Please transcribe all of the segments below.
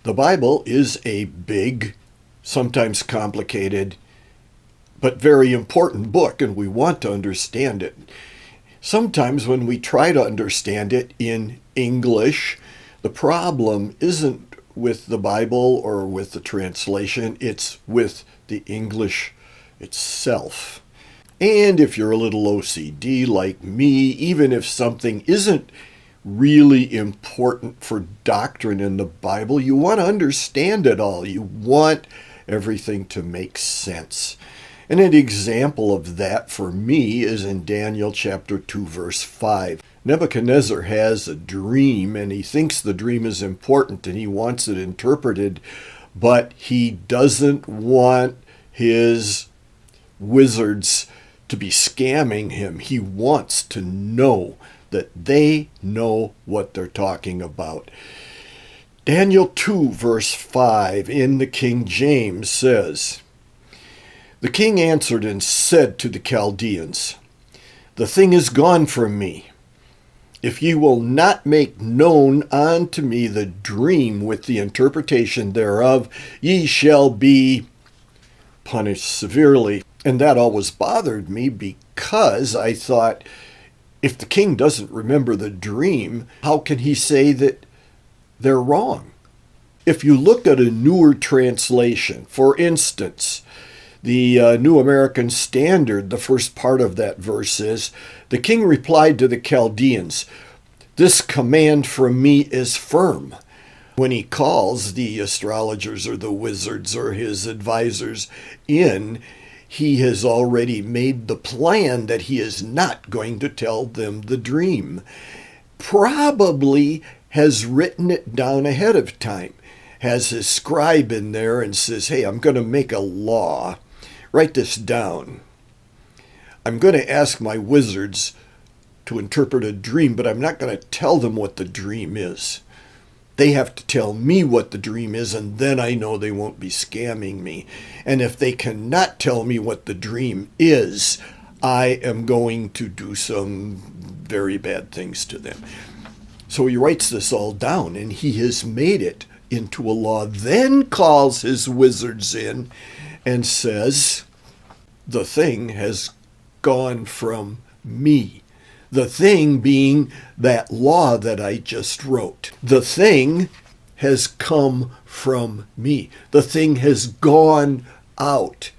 The Bible is a big, sometimes complicated, but very important book, and we want to understand it. Sometimes when we try to understand it in English, the problem isn't with the Bible or with the translation, it's with the English itself. And if you're a little OCD like me, even if something isn't really important for doctrine in the Bible, you want to understand it all. You want everything to make sense. And an example of that for me is in Daniel chapter 2, verse 5. Nebuchadnezzar has a dream, and he thinks the dream is important, and he wants it interpreted, but he doesn't want his wizards to be scamming him. He wants to know that they know what they're talking about. Daniel 2, verse 5 in the King James says, "The king answered and said to the Chaldeans, 'The thing is gone from me. If ye will not make known unto me the dream with the interpretation thereof, ye shall be punished severely.'" And that always bothered me because I thought, if the king doesn't remember the dream, how can he say that they're wrong? If you look at a newer translation, for instance, the New American Standard, the first part of that verse is, "The king replied to the Chaldeans, 'This command from me is firm.'" When he calls the astrologers or the wizards or his advisors in, he has already made the plan that he is not going to tell them the dream. Probably has written it down ahead of time, has his scribe in there and says, "Hey, I'm going to make a law. Write this down. I'm going to ask my wizards to interpret a dream, but I'm not going to tell them what the dream is. They have to tell me what the dream is, and then I know they won't be scamming me. And if they cannot tell me what the dream is, I am going to do some very bad things to them." So he writes this all down, and he has made it into a law, then calls his wizards in and says, "The thing has gone from me." The thing being that law that I just wrote. The thing has come from me. The thing has gone out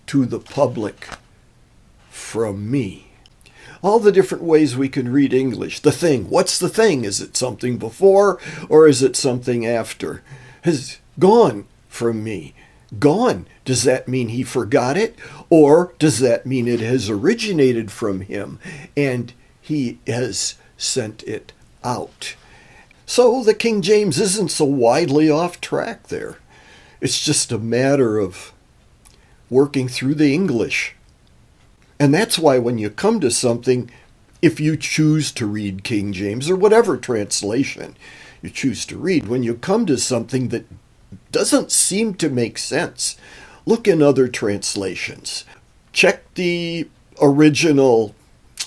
to the public from me. All the different ways we can read English. The thing. What's the thing? Is it something before or is it something after? Has gone from me. Gone. Does that mean he forgot it? Or does that mean it has originated from him and he has sent it out? So the King James isn't so widely off track there. It's just a matter of working through the English. And that's why when you come to something, if you choose to read King James or whatever translation you choose to read, when you come to something that doesn't seem to make sense, look in other translations. Check the original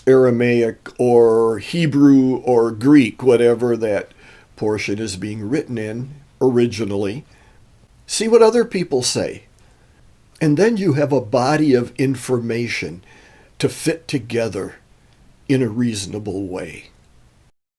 Aramaic or Hebrew or Greek, whatever that portion is being written in originally. See what other people say. And then you have a body of information to fit together in a reasonable way.